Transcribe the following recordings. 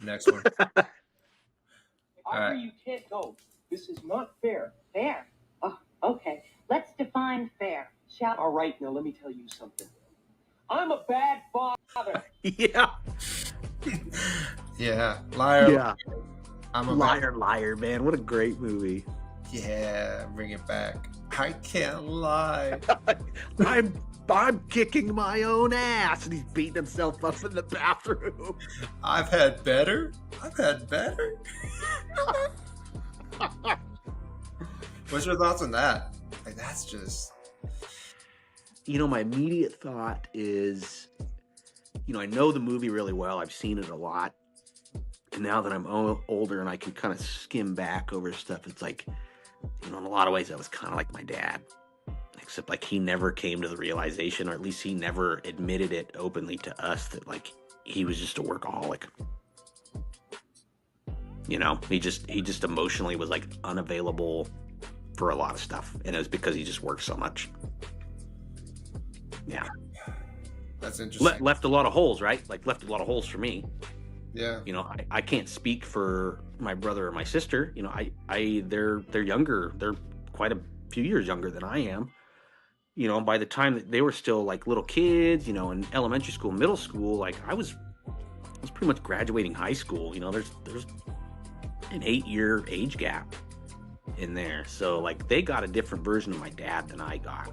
next one. Arthur, you can't go. This is not fair. Fair? Oh, okay. Let's define fair, shall we? All right, now let me tell you something. I'm a bad father. Yeah. Yeah, liar. Yeah. I'm a Liar, man. What a great movie. Yeah, bring it back. I can't lie. I'm kicking my own ass, and he's beating himself up in the bathroom. I've had better. What's your thoughts on that? Like, that's just... My immediate thought is, I know the movie really well. I've seen it a lot. And now that I'm older and I can kind of skim back over stuff, it's like, in a lot of ways, that was kind of like my dad. Except, like, he never came to the realization, or at least he never admitted it openly to us, that, like, he was just a workaholic. He just emotionally was, like, unavailable for a lot of stuff. And it was because he just worked so much. Yeah. That's interesting. Left a lot of holes, right? Like, left a lot of holes for me. Yeah. I can't speak for my brother or my sister. They're younger. They're quite a few years younger than I am. By the time that they were still like little kids, in elementary school, middle school, like I was pretty much graduating high school. There's an 8-year age gap in there. So like they got a different version of my dad than I got.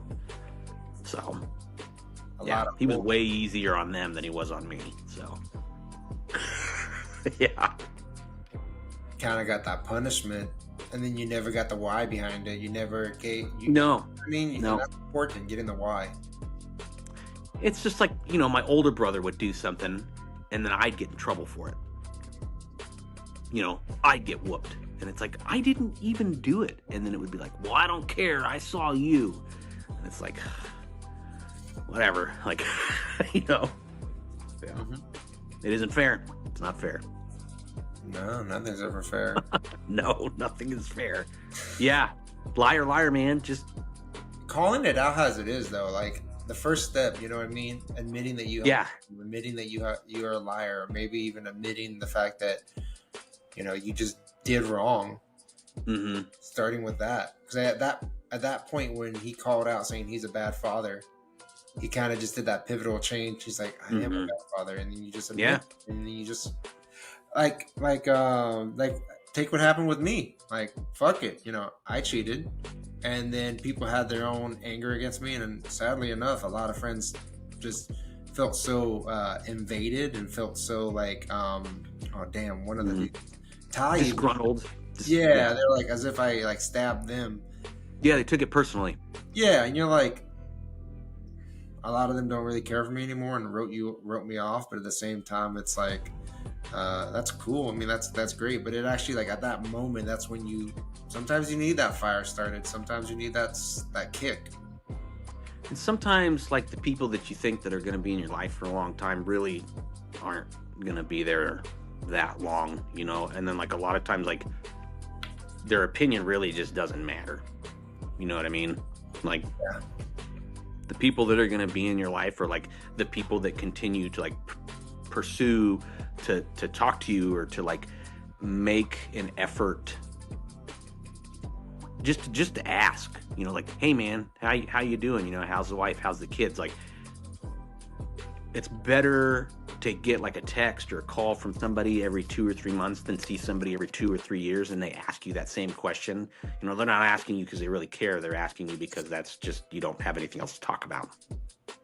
So he was way easier on them than he was on me. So yeah. Kind of got that punishment, and then you never got the why behind it. You never gave... No. I mean, no. That's important, getting the why. It's just like, my older brother would do something, and then I'd get in trouble for it. I'd get whooped. And it's like, I didn't even do it. And then it would be like, well, I don't care. I saw you. And it's like, whatever. Like, Yeah. Mm-hmm. It isn't fair. It's not fair. No, nothing's ever fair. No, nothing is fair. Yeah. Liar, man. Just calling it out as it is, though. Like, the first step, you know what I mean? Admitting that admitting that you're a liar, or maybe even admitting the fact that, you just did wrong. Mm-hmm. Starting with that. Because at that point when he called out saying he's a bad father, he kind of just did that pivotal change. He's like, I am a bad father. And then you just admit, and then you just like take what happened with me. Like, fuck it. I cheated. And then people had their own anger against me. And sadly enough, a lot of friends just felt so invaded and felt so like, oh damn, one of the disgruntled. Yeah, they're like as if I like stabbed them. Yeah, they took it personally. Yeah, and you're like, a lot of them don't really care for me anymore and wrote me off. But at the same time, it's like, that's cool. I mean, that's great. But it actually, like, at that moment, that's when sometimes you need that fire started. Sometimes you need that kick. And sometimes, like, the people that you think that are going to be in your life for a long time really aren't going to be there that long, and then, like, a lot of times, like, their opinion really just doesn't matter. You know what I mean? Like, the people that are going to be in your life are, like, the people that continue to, like, pursue to talk to you, or to, like, make an effort just to ask, like, hey man, how you doing? How's the wife? How's the kids? Like, it's better to get like a text or a call from somebody every 2 or 3 months than see somebody every 2 or 3 years and they ask you that same question. They're not asking you because they really care. They're asking you because that's just, you don't have anything else to talk about,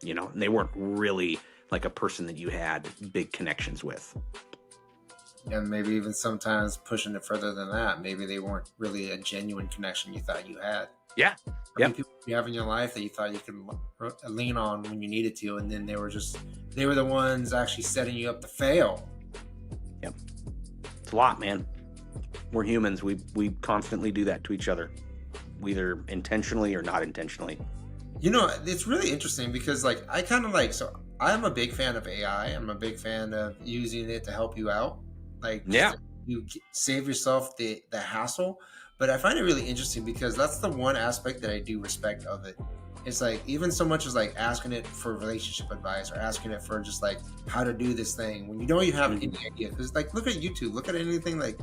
and they weren't really like a person that you had big connections with. And maybe even sometimes pushing it further than that. Maybe they weren't really a genuine connection you thought you had. Yeah. Yeah. People you have in your life that you thought you could lean on when you needed to, and then they were the ones actually setting you up to fail. Yep. It's a lot, man. We're humans. We constantly do that to each other, either intentionally or not intentionally. It's really interesting because, like, I kind of like, so I'm a big fan of AI. I'm a big fan of using it to help you out. Like, you save yourself the hassle. But I find it really interesting because that's the one aspect that I do respect of it. it's like even so much as like asking it for relationship advice or asking it for just like how to do this thing when you don't even have any idea. Because like look at YouTube, look at anything like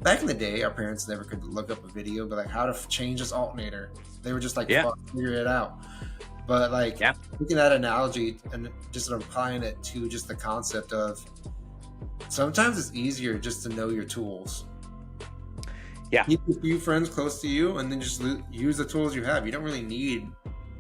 back in the day, our parents never could look up a video, but like how to change this alternator. They were just like figure it out. But like taking that analogy and just applying it to just the concept of sometimes it's easier just to know your tools. Yeah. Keep a few friends close to you and then just use the tools you have. You don't really need,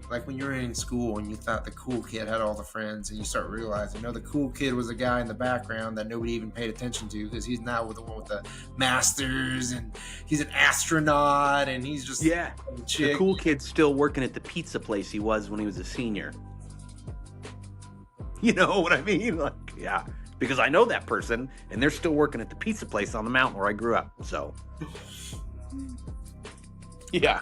like when you were in school and you thought the cool kid had all the friends and you start realizing, no, the cool kid was a guy in the background that nobody even paid attention to because he's not with the one with the masters and he's an astronaut and he's just the cool kid's still working at the pizza place he was when he was a senior. You know what I mean? Like, yeah. Because I know that person and they're still working at the pizza place on the mountain where I grew up. So, yeah.